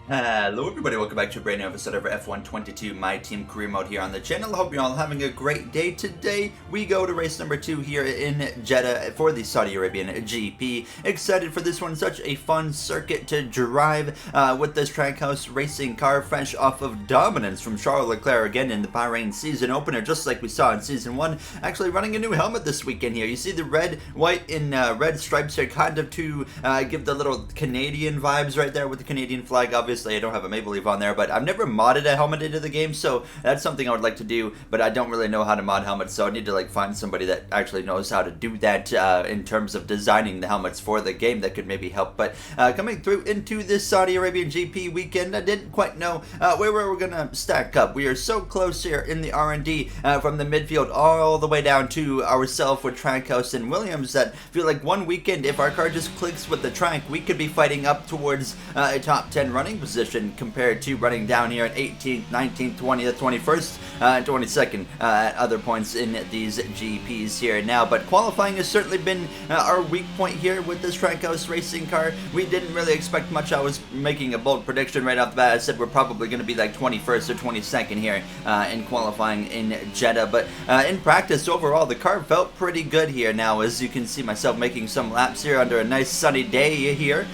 Hello everybody, welcome back to a brand new episode of F122 My Team Career Mode here on the channel. Hope you're all having a great day. Today we go to race number 2 here in Jeddah for the Saudi Arabian GP. Excited for this one, such a fun circuit to drive with this Trackhouse racing car, fresh off of dominance from Charles Leclerc again in the Bahrain season opener, just like we saw in season 1. Actually running a new helmet this weekend here. You see the red, white, and red stripes here, kind of to give the little Canadian vibes right there with the Canadian flag. Obviously I don't have a Maple Leaf on there, but I've never modded a helmet into the game, so that's something I would like to do, but I don't really know how to mod helmets, so I need to find somebody that actually knows how to do that in terms of designing the helmets for the game that could maybe help. But coming through into this Saudi Arabian GP weekend, I didn't quite know where we were going to stack up. We are so close here in the R&D from the midfield all the way down to ourselves with Trackhouse and Williams that feel like one weekend, if our car just clicks with the track, we could be fighting up towards a top 10 running position compared to running down here at 18th, 19th, 20th, 21st, and 22nd at other points in these GPs here now. But qualifying has certainly been our weak point here with this Trackhouse racing car. We didn't really expect much. I was making a bold prediction right off the bat. I said we're probably going to be like 21st or 22nd here in qualifying in Jeddah. But in practice overall, the car felt pretty good here now, as you can see myself making some laps here under a nice sunny day here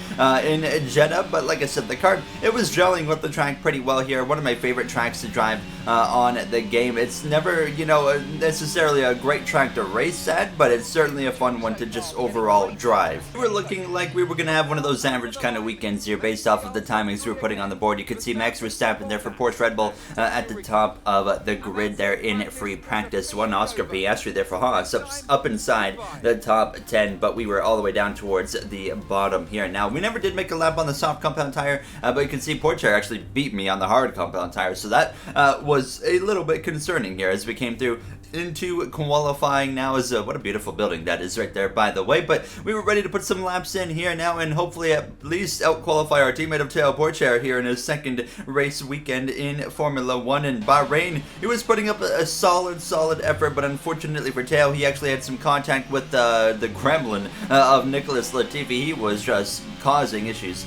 in Jeddah. But like I said, the car, it was gelling with the track pretty well here. One of my favorite tracks to drive on the game. It's never, necessarily a great track to race at, but it's certainly a fun one to just overall drive. We were looking like we were going to have one of those average kind of weekends here based off of the timings we were putting on the board. You could see Max Verstappen there for Porsche Red Bull at the top of the grid there in free practice. One Oscar Piastri there for Haas up inside the top 10, but we were all the way down towards the bottom here. Now, we never did make a lap on the soft compound tire, but you can see Porsche actually beat me on the hard compound tire, so that was a little bit concerning here as we came through into qualifying now. Is what a beautiful building that is right there, by the way. But we were ready to put some laps in here now and hopefully at least out-qualify our teammate of Teo Porcher here in his second race weekend in Formula 1 in Bahrain. He was putting up a solid effort, but unfortunately for Teo, he actually had some contact with the gremlin of Nicholas Latifi. He was just causing issues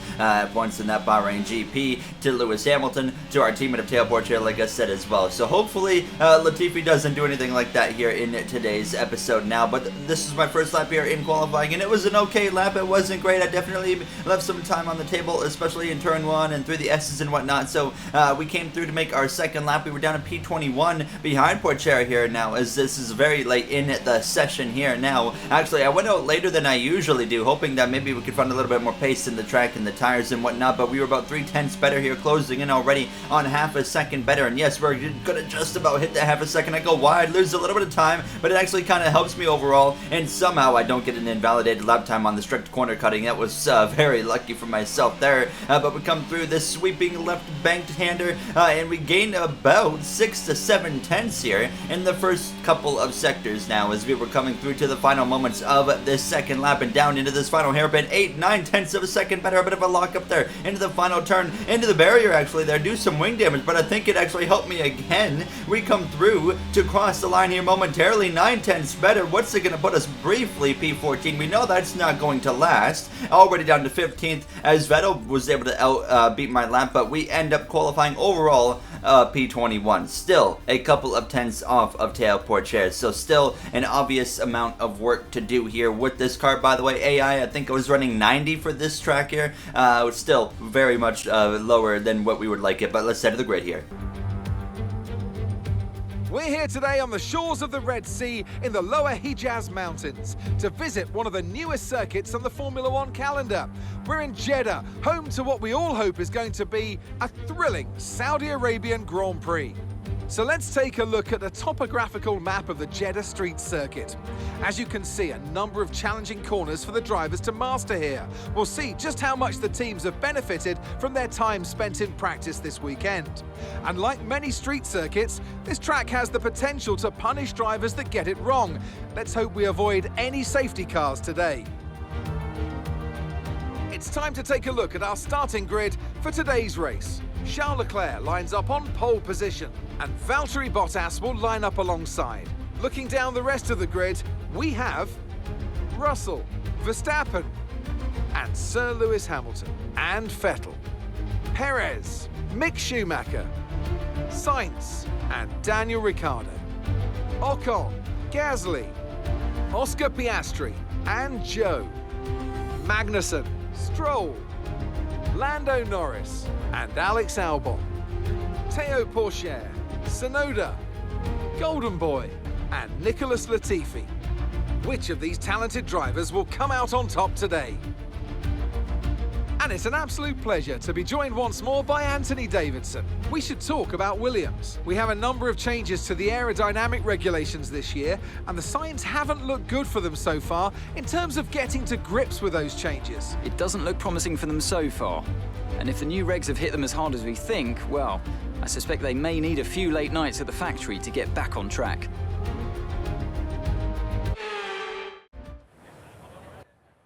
once in that Bahrain GP to Lewis Hamilton, to our teammate of Teo Porcher, like I said as well. So hopefully Latifi doesn't do anything like that here in today's episode now. But this is my first lap here in qualifying, and it was an okay lap. It wasn't great. I definitely left some time on the table, especially in turn 1 and through the S's and whatnot. So we came through to make our second lap. We were down at P21 behind Porcher here now, as this is very late in the session here now. Actually, I went out later than I usually do, hoping that maybe we could find a little bit more pace in the track and the tires and whatnot, but we were about 3/10 better here, closing in already on half a second better. And yes, we're gonna just about hit that half a second. I go wide, lose a little bit of time, but it actually kind of helps me overall, and somehow I don't get an invalidated lap time on the strict corner cutting. That was very lucky for myself there. But we come through this sweeping left banked hander, and we gain about 6 to 7 tenths here in the first couple of sectors now, as we were coming through to the final moments of this second lap and down into this final hairpin. 8-9 tenths of a second better. A bit of a lock up there into the final turn, into the barrier actually there. Do some wing damage, but I think it actually helped me again. We come through to cross the line here momentarily. 9/10 better. What's it going to put us briefly? P14. We know that's not going to last. Already down to 15th as Vettel was able to beat my lap, but we end up qualifying overall P21. Still a couple of tenths off of Teo Porcher, so still an obvious amount of work to do here with this car. By the way, I think I was running 90 for this track here. Still very much lower than what we would like it, but let's head to the grid here. We're here today on the shores of the Red Sea in the lower Hijaz Mountains to visit one of the newest circuits on the Formula 1 calendar. We're in Jeddah, home to what we all hope is going to be a thrilling Saudi Arabian Grand Prix. So let's take a look at the topographical map of the Jeddah Street Circuit. As you can see, a number of challenging corners for the drivers to master here. We'll see just how much the teams have benefited from their time spent in practice this weekend. And like many street circuits, this track has the potential to punish drivers that get it wrong. Let's hope we avoid any safety cars today. It's time to take a look at our starting grid for today's race. Charles Leclerc lines up on pole position, and Valtteri Bottas will line up alongside. Looking down the rest of the grid, we have Russell, Verstappen, and Sir Lewis Hamilton, and Vettel. Perez, Mick Schumacher, Sainz and Daniel Ricciardo, Ocon, Gasly, Oscar Piastri and Joe, Magnussen, Stroll, Lando Norris and Alex Albon, Teo Pourchaire, Tsunoda, Golden Boy and Nicholas Latifi. Which of these talented drivers will come out on top today? And it's an absolute pleasure to be joined once more by Anthony Davidson. We should talk about Williams. We have a number of changes to the aerodynamic regulations this year, and the signs haven't looked good for them so far in terms of getting to grips with those changes. It doesn't look promising for them so far. And if the new regs have hit them as hard as we think, well, I suspect they may need a few late nights at the factory to get back on track.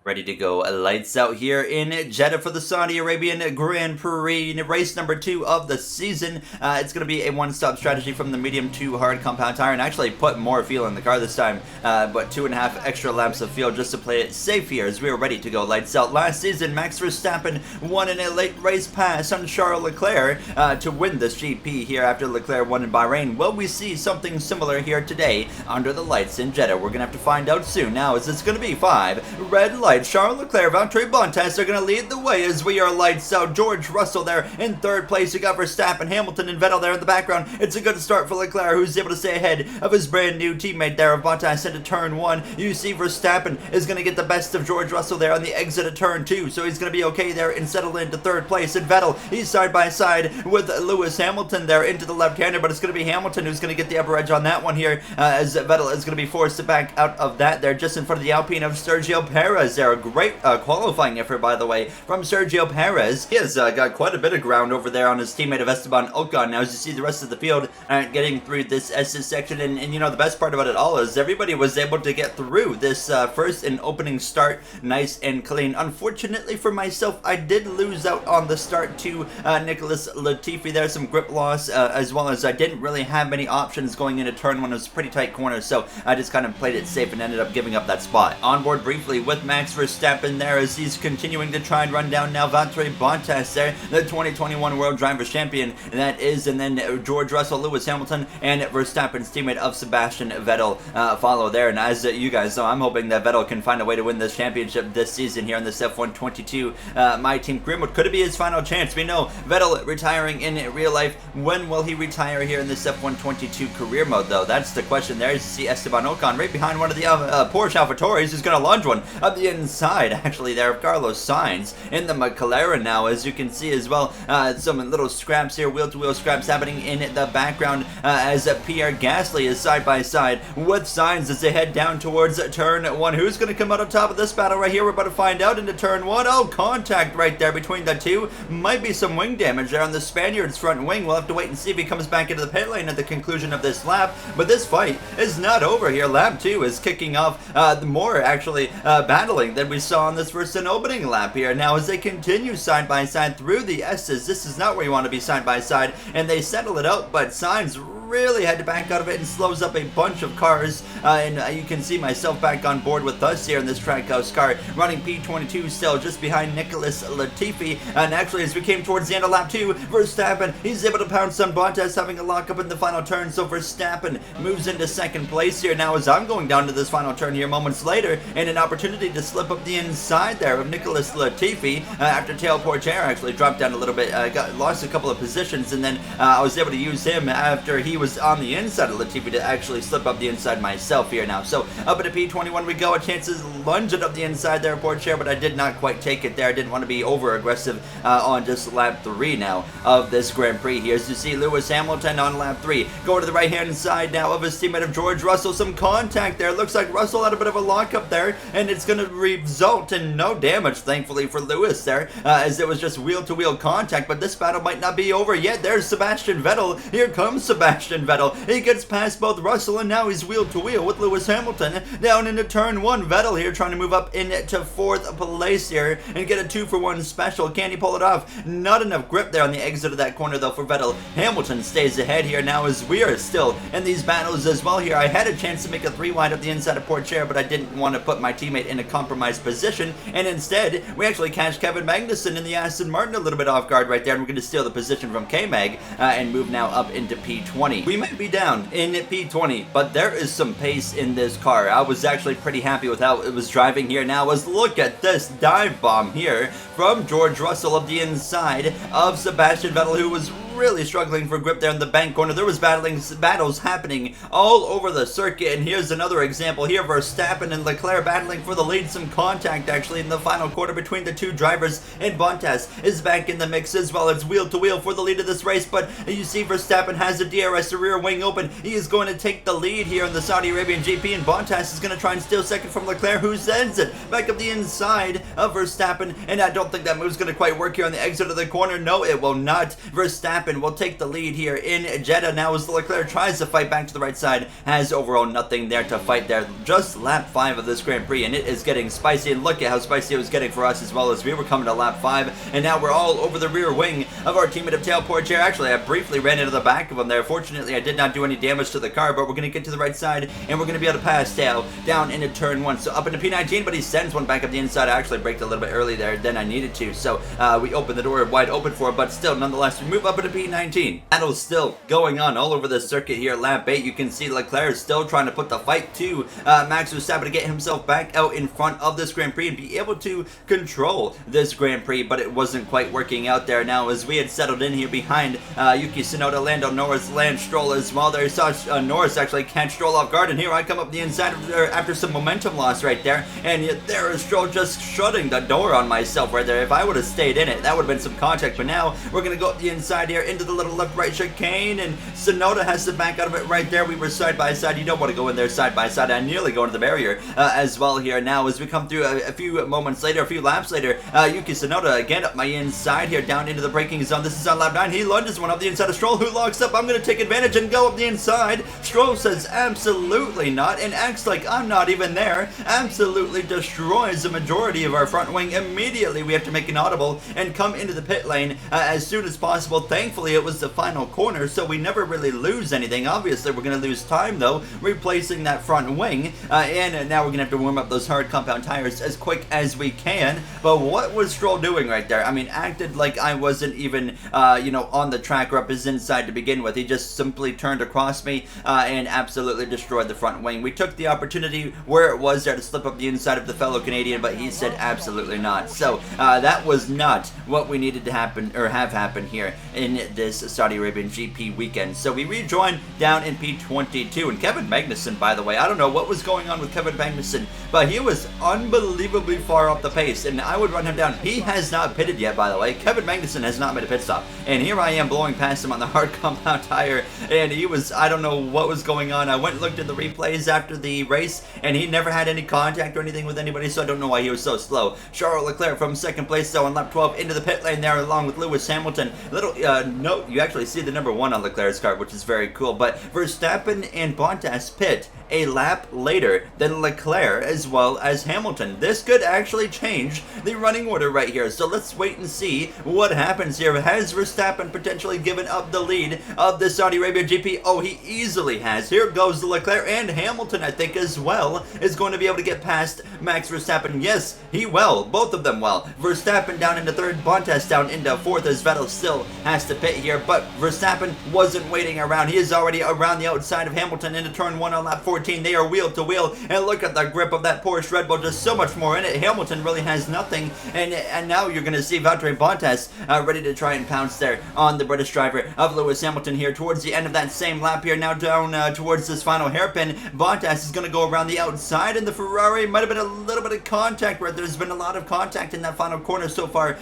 Ready to go, lights out here in Jeddah for the Saudi Arabian Grand Prix, race number 2 of the season. It's going to be a one-stop strategy from the medium to hard compound tire, and actually put more fuel in the car this time, but 2.5 extra laps of fuel just to play it safe here as we are ready to go, lights out. Last season, Max Verstappen won in a late race pass on Charles Leclerc to win this GP here after Leclerc won in Bahrain. Will we see something similar here today under the lights in Jeddah? We're going to have to find out soon. Now, is this going to be 5 red lights? Charles Leclerc, Valtteri Bottas are going to lead the way as we are lights out. George Russell there in 3rd place. You got Verstappen, Hamilton, and Vettel there in the background. It's a good start for Leclerc, who's able to stay ahead of his brand new teammate there of Bottas into turn 1. You see Verstappen is going to get the best of George Russell there on the exit of turn 2, so he's going to be okay there and settle into 3rd place. And Vettel, he's side by side with Lewis Hamilton there into the left-hander, but it's going to be Hamilton who's going to get the upper edge on that one here, as Vettel is going to be forced to back out of that there, just in front of the Alpine of Sergio Perez there. A great qualifying effort, by the way, from Sergio Perez. He has got quite a bit of ground over there on his teammate of Esteban Ocon. Now, as you see, the rest of the field aren't getting through this SS section, and you know, the best part about it all is everybody was able to get through this first and opening start nice and clean. Unfortunately for myself, I did lose out on the start to Nicholas Latifi. There's some grip loss, as well as I didn't really have many options going into turn 1. It was a pretty tight corner, so I just kind of played it safe and ended up giving up that spot. On board briefly with Max Verstappen there as he's continuing to try and run down now Valtteri Bottas there, the 2021 World Drivers' Champion, that is, and then George Russell, Lewis Hamilton, and Verstappen's teammate of Sebastian Vettel follow there. And as you guys know, I'm hoping that Vettel can find a way to win this championship this season here in this F122 My Team Career Mode. Could it be his final chance? We know Vettel retiring in real life. When will he retire here in this F122 Career Mode, though? That's the question there. As you see Esteban Ocon right behind one of the Porsche AlphaTauris, who's going to launch one up the inside actually there of Carlos Sainz in the McLaren now, as you can see as well. Some little scraps here, wheel-to-wheel scraps happening in the background as Pierre Gasly is side by side with Sainz as they head down towards turn 1. Who's going to come out on top of this battle right here? We're about to find out into turn 1. Oh, contact right there between the two. Might be some wing damage there on the Spaniard's front wing. We'll have to wait and see if he comes back into the pit lane at the conclusion of this lap. But this fight is not over here. Lap 2 is kicking off more actually battling than we saw on this first and opening lap here. Now, as they continue side by side through the S's, this is not where you want to be side by side, and they settle it out, but Sainz really had to back out of it and slows up a bunch of cars, and you can see myself back on board with us here in this Trackhouse car, running P22 still just behind Nicholas Latifi. And actually, as we came towards the end of lap 2, Verstappen, he's able to pounce on Bottas, having a lockup in the final turn, so Verstappen moves into 2nd place here. Now, as I'm going down to this final turn here moments later, and an opportunity to slip up the inside there of Nicholas Latifi after Teo Pourchaire actually dropped down a little bit, lost a couple of positions, and then I was able to use him after he was on the inside of Latifi to actually slip up the inside myself here now. So up at a P21 we go. A chance to lunge it up the inside there, Pourchaire, but I did not quite take it there. I didn't want to be over aggressive on just lap 3 now of this Grand Prix here. As you see Lewis Hamilton on lap 3 going to the right hand side now of his teammate of George Russell. Some contact there. Looks like Russell had a bit of a lockup there, and it's going to result in no damage, thankfully, for Lewis there, as it was just wheel-to-wheel contact. But this battle might not be over yet. There's Sebastian Vettel. Here comes Sebastian Sebastian Vettel. He gets past both Russell, and now he's wheel to wheel with Lewis Hamilton down into turn 1. Vettel here trying to move up into 4th place here and get a 2-for-1 special. Can he pull it off? Not enough grip there on the exit of that corner though for Vettel. Hamilton stays ahead here now as we are still in these battles as well here. I had a chance to make a 3 wide up the inside of Portier, but I didn't want to put my teammate in a compromised position, and instead we actually catch Kevin Magnussen in the Aston Martin a little bit off guard right there, and we're going to steal the position from K-Mag and move now up into P20. We might be down in P20, but there is some pace in this car. I was actually pretty happy with how it was driving here now. Look at this dive bomb here from George Russell of the inside of Sebastian Vettel, who was really struggling for grip there in the bank corner. There was battles happening all over the circuit, and here's another example here. Verstappen and Leclerc battling for the lead. Some contact actually in the final quarter between the two drivers, and Bottas is back in the mix as well. It's wheel to wheel for the lead of this race, but you see Verstappen has the DRS, the rear wing open. He is going to take the lead here in the Saudi Arabian GP, and Bottas is going to try and steal second from Leclerc, who sends it back up the inside of Verstappen, and I don't think that move's going to quite work here on the exit of the corner. No, it will not. Verstappen will take the lead here in Jeddah now as Leclerc tries to fight back to the right side. Has overall nothing there to fight there. Just lap 5 of this Grand Prix, and it is getting spicy, and look at how spicy it was getting for us as well as we were coming to lap 5, and now we're all over the rear wing of our teammate of Tail Portier. Actually, I briefly ran into the back of him there. Fortunately, I did not do any damage to the car, but we're going to get to the right side, and we're going to be able to pass Tail down into turn 1. So up into P19, but he sends one back up the inside. I actually braked a little bit early there than I needed to, so we opened the door wide open for it, but still, nonetheless, we move up into P19. Battle's still going on all over the circuit here. Lap 8, you can see Leclerc is still trying to put the fight to Max Verstappen to get himself back out in front of this Grand Prix and be able to control this Grand Prix, but it wasn't quite working out there now as we had settled in here behind Yuki Tsunoda, Lando Norris, Lance Stroll as well. There saw Norris actually catch Stroll off guard, and here I come up the inside of there after some momentum loss right there, and yet there is Stroll just shutting the door on myself right there. If I would have stayed in it, that would have been some contact, but now we're going to go up the inside here into the little left-right chicane, and Tsunoda has to back out of it right there. We were side by side. You don't want to go in there side by side. I nearly go into the barrier as well here now as we come through a few moments later, a few laps later. Yuki Tsunoda again up my inside here down into the braking zone. This is on lap 9. He lunges one up the inside of Stroll, who locks up. I'm going to take advantage and go up the inside. Stroll says absolutely not and acts like I'm not even there. Absolutely destroys the majority of our front wing. Immediately we have to make an audible and come into the pit lane as soon as possible. Thankfully it was the final corner, so we never really lose anything. Obviously we're going to lose time though replacing that front wing, and now we're going to have to warm up those hard compound tires as quick as we can. But what was Stroll doing right there? I mean, acted like I wasn't even on the track or up his inside to begin with. He just simply turned across me and absolutely destroyed the front wing. We took the opportunity where it was there to slip up the inside of the fellow Canadian, but he said absolutely not. So that was not what we needed to happen or have happen here in this Saudi Arabian GP weekend. So we rejoin down in P22, and Kevin Magnussen, by the way, I don't know what was going on with Kevin Magnussen, but he was unbelievably far off the pace, and I would run him down. He has not pitted yet, by the way. Kevin Magnussen has not made a pit stop, and here I am blowing past him on the hard compound tire, and he was, I don't know what was going on. I went and looked at the replays after the race, and he never had any contact or anything with anybody, so I don't know why he was so slow. Charles Leclerc from second place, though, on lap 12 into the pit lane there along with Lewis Hamilton. Little note, you actually see the number 1 on Leclerc's car, which is very cool, but Verstappen and Bottas pit a lap later than Leclerc as well as Hamilton. This could actually change the running order right here, so let's wait and see what happens here. Has Verstappen potentially given up the lead of the Saudi Arabia GP? Oh, he easily has. Here goes Leclerc, and Hamilton, I think, as well, is going to be able to get past Max Verstappen. Yes, he will. Both of them will. Verstappen down into 3rd, Bottas down into 4th as Vettel still has to pit here, but Verstappen wasn't waiting around. He is already around the outside of Hamilton into turn 1 on lap 14. They are wheel to wheel, and look at the grip of that Porsche Red Bull, just so much more in it. Hamilton really has nothing, and now you're going to see Valtteri Bottas ready to try and pounce there on the British driver of Lewis Hamilton here towards the end of that same lap here. Now down towards this final hairpin, Bottas is going to go around the outside, and the Ferrari might have been a little bit of contact where there's been a lot of contact in that final corner so far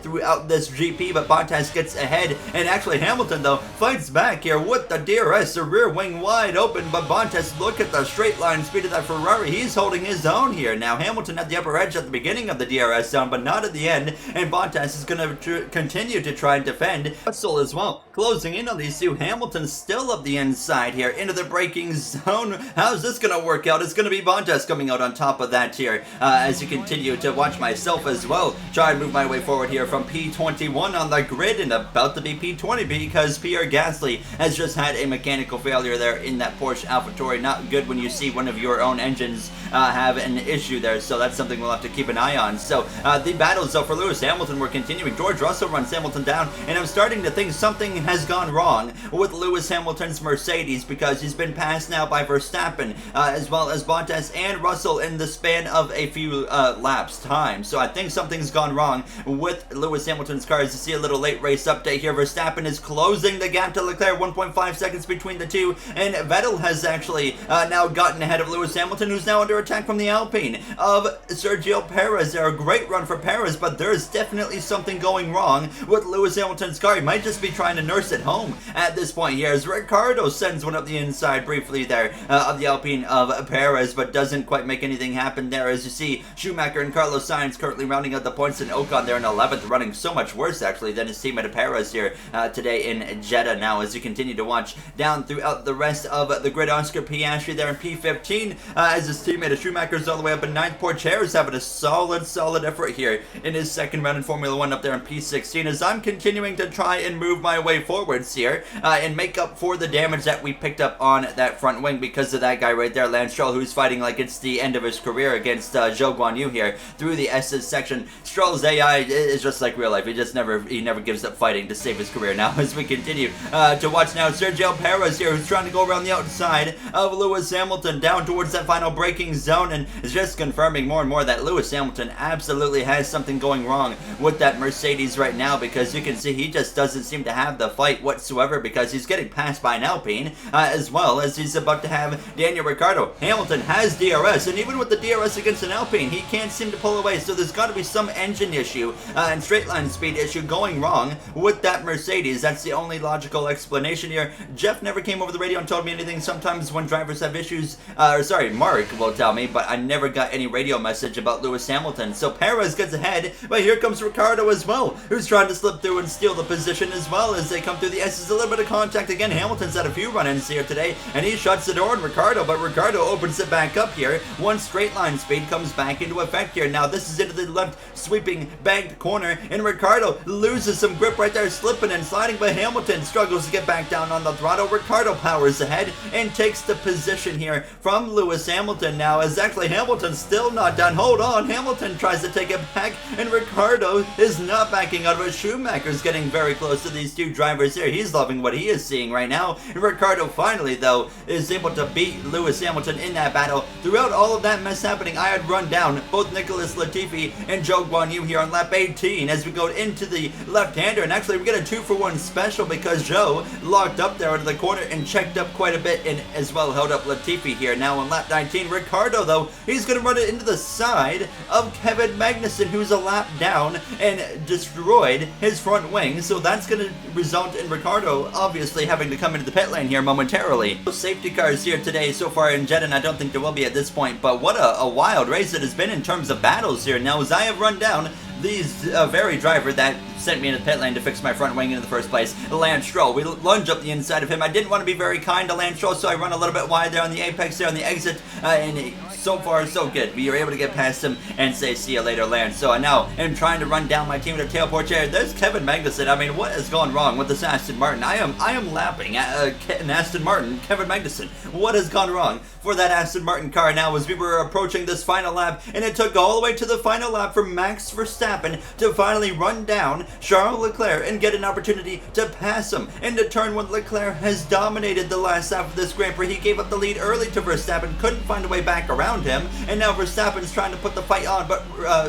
throughout this GP, but Bottas gets ahead, and actually Hamilton though fights back here with the DRS, the rear wing wide open, but Bottas, look at the straight line speed of that Ferrari, he's holding his own here. Now Hamilton at the upper edge at the beginning of the DRS zone, but not at the end, and Bottas is going to continue to try and defend. Russell as well, closing in on these two. Hamilton still up the inside here into the braking zone. How's this going to work out? It's going to be Bottas coming out on top of that here as you continue to watch myself as well try and move my way forward here from P21 on the grid and about to be P20 because Pierre Gasly has just had a mechanical failure there in that Porsche AlphaTauri. Not good when you see one of your own engines have an issue there, so that's something we'll have to keep an eye on. So the battles though for Lewis Hamilton were continuing. George Russell runs Hamilton down, and I'm starting to think something has gone wrong with Lewis Hamilton's Mercedes because he's been passed now by Verstappen as well as Bottas and Russell in the span of a few laps time. So I think something's gone wrong with Lewis Hamilton's cars. You see a little late race update here. Verstappen is closing the gap to Leclerc, 1.5 seconds between the two, and Vettel has actually now gotten ahead of Lewis Hamilton, who's now under attack from the Alpine of Sergio Perez. They're a great run for Perez, but there's definitely something going wrong with Lewis Hamilton's car. He might just be trying to nurse it home at this point here, as Ricciardo sends one up the inside briefly there of the Alpine of Perez, but doesn't quite make anything happen there. As you see, Schumacher and Carlos Sainz currently rounding out the points, and Ocon there in 11th, running so much worse actually than his teammate Perez here today in Jeddah. Now as you continue to watch down throughout the rest of the grid, Oscar Piastri there in P15 as his teammate Schumacher's all the way up in 9th. Pourchaire's having a solid effort here in his second round in Formula 1 up there in P16 as I'm continuing to try and move my way forwards here and make up for the damage that we picked up on that front wing because of that guy right there, Lance Stroll, who's fighting like it's the end of his career against Zhou Guanyu here through the S's section. Stroll's AI is just like real life. He never gives up fighting to save his career. Now as we continue to watch now Sergio Perez here, who's trying to go around the outside of Lewis Hamilton down towards that final braking zone, and is just confirming more and more that Lewis Hamilton absolutely has something going wrong with that Mercedes right now, because you can see he just doesn't seem to have the fight whatsoever because he's getting passed by an Alpine as well as he's about to have Daniel Ricciardo. Hamilton has DRS, and even with the DRS against an Alpine, he can't seem to pull away, so there's got to be some engine issue and straight line speed issue going wrong with that Mercedes. That's the only logical explanation here. Jeff never came over the radio and told me anything. Sometimes when drivers have issues, Mark will tell me, but I never got any radio message about Lewis Hamilton. So Perez gets ahead, but here comes Ricciardo as well, who's trying to slip through and steal the position as well as they come through the S's. A little bit of contact again. Hamilton's had a few run-ins here today, and he shuts the door on Ricciardo, but Ricciardo opens it back up here. One straight line speed comes back into effect here. Now this is into the left sweeping banked corner, and Ricciardo loses some grip right there, slipping and sliding, but Hamilton struggles to get back down on the throttle. Ricciardo powers ahead and takes the position here from Lewis Hamilton. Now as actually Hamilton's still not done. Hold on, Hamilton tries to take it back, and Ricciardo is not backing out of it. Schumacher's getting very close to these two drivers here. He's loving what he is seeing right now, and Ricciardo finally though is able to beat Lewis Hamilton in that battle. Throughout all of that mess happening, I had run down both Nicholas Latifi and Zhou Guanyu here on lap 18 as we go into the left-hander, and actually we get a 2-for-1 special because Zhou locked up there into the corner and checked up quite a bit and as well held up Latifi here. Now on lap 19, Ricciardo though, he's going to run it into the side of Kevin Magnussen, who's a lap down and destroyed his front wing, so that's going to result in Ricciardo obviously having to come into the pit lane here momentarily. No safety cars here today so far in Jeddah, and I don't think there will be at this point, but what a wild race it has been in terms of battles here. Now as I have run down these very driver that sent me into the pit lane to fix my front wing in the first place, Lance Stroll. We lunge up the inside of him. I didn't want to be very kind to Lance Stroll, so I run a little bit wide there on the apex there on the exit, and so far so good. We were able to get past him and say see you later, Lance. So I now am trying to run down my team with a tail Pourchaire. There's Kevin Magnussen. I mean, what has gone wrong with this Aston Martin? I am lapping at an Aston Martin, Kevin Magnussen. What has gone wrong for that Aston Martin car now as we were approaching this final lap, and it took all the way to the final lap for Max Verstappen to finally run down Charles Leclerc and get an opportunity to pass him. Into turn 1, Leclerc has dominated the last half of this Grand Prix. He gave up the lead early to Verstappen, couldn't find a way back around him, and now Verstappen's trying to put the fight on, but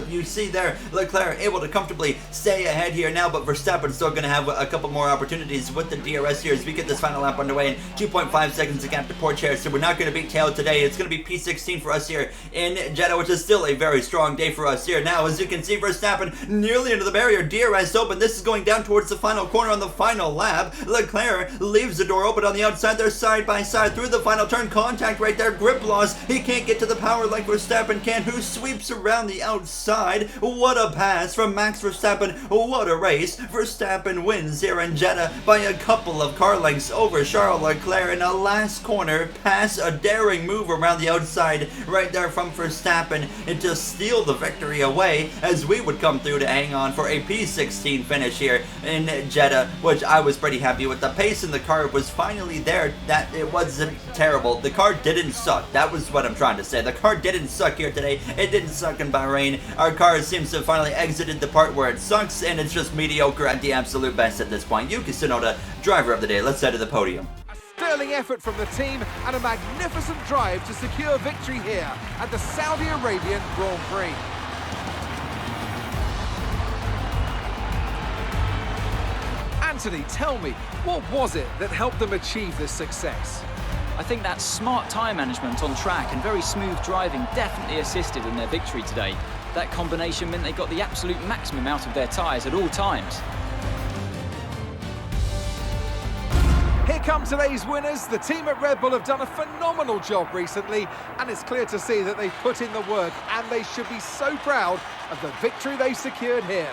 you see there, Leclerc able to comfortably stay ahead here now, but Verstappen's still going to have a couple more opportunities with the DRS here as we get this final lap underway in 2.5 seconds to gap to Porsche, so we're not going to beat tail today. It's going to be P16 for us here in Jeddah, which is still a very strong day for us here. Now, as you can see, Verstappen nearly into the barrier, DRS open. This is going down towards the final corner on the final lap. Leclerc leaves the door open on the outside. They're side by side through the final turn. Contact right there, grip loss. He can't get to the power like Verstappen can, who sweeps around the outside. What a pass from Max Verstappen. What a race. Verstappen wins here in Jeddah by a couple of car lengths over Charles Leclerc in a last corner pass. A daring move around the outside right there from Verstappen and to steal the victory away as we would come through to hang on for a P16 finish here in Jeddah, which I was pretty happy with. The pace in the car was finally there. That it wasn't terrible. The car didn't suck. That was what I'm trying to say. The car didn't suck here today. It didn't suck in Bahrain. Our car seems to have finally exited the part where it sucks, and it's just mediocre at the absolute best at this point. Yuki Tsunoda, driver of the day. Let's head to the podium. Sterling effort from the team and a magnificent drive to secure victory here at the Saudi Arabian Grand Prix. Anthony, tell me, what was it that helped them achieve this success? I think that smart tyre management on track and very smooth driving definitely assisted in their victory today. That combination meant they got the absolute maximum out of their tyres at all times. Here come today's winners. The team at Red Bull have done a phenomenal job recently, and it's clear to see that they've put in the work, and they should be so proud of the victory they secured here.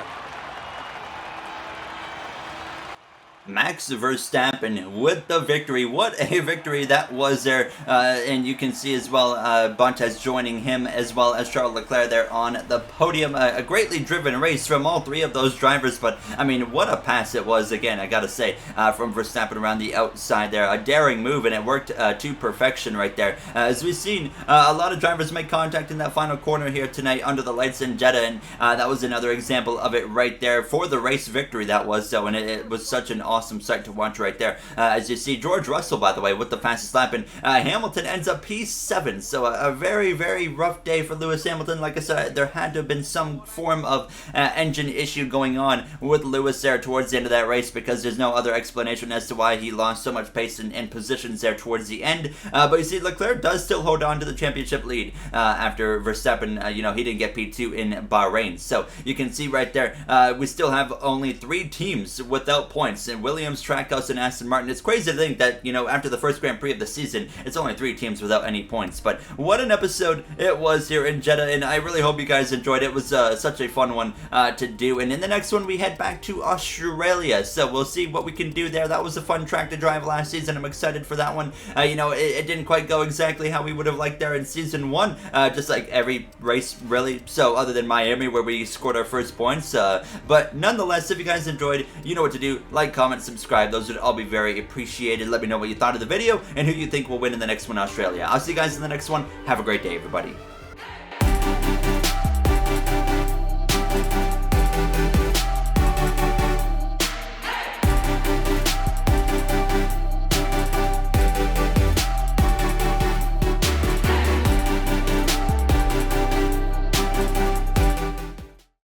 Max Verstappen with the victory. What a victory that was there. And you can see as well Bottas joining him as well as Charles Leclerc there on the podium. A greatly driven race from all three of those drivers, but I mean, what a pass it was again, I gotta say, from Verstappen around the outside there. A daring move, and it worked to perfection right there. As we've seen, a lot of drivers make contact in that final corner here tonight under the lights in Jeddah, and that was another example of it right there for the race victory that was so, and it was such an awesome sight to watch right there. As you see, George Russell, by the way, with the fastest lap, and Hamilton ends up P7, so a very, very rough day for Lewis Hamilton. Like I said, there had to have been some form of engine issue going on with Lewis there towards the end of that race, because there's no other explanation as to why he lost so much pace and positions there towards the end. But you see, Leclerc does still hold on to the championship lead after Verstappen, you know, he didn't get P2 in Bahrain. So you can see right there, we still have only 3 teams without points, and Williams, Trackhouse, and Aston Martin. It's crazy to think that, you know, after the first Grand Prix of the season, it's only 3 teams without any points. But what an episode it was here in Jeddah, and I really hope you guys enjoyed it. It was such a fun one to do. And in the next one, we head back to Australia, so we'll see what we can do there. That was a fun track to drive last season. I'm excited for that one. You know, it didn't quite go exactly how we would have liked there in season 1, just like every race, really. So other than Miami, where we scored our first points. But nonetheless, if you guys enjoyed, you know what to do. Like, comment, subscribe. Those would all be very appreciated. Let me know what you thought of the video and who you think will win in the next one, Australia. I'll see you guys in the next one. Have a great day, everybody.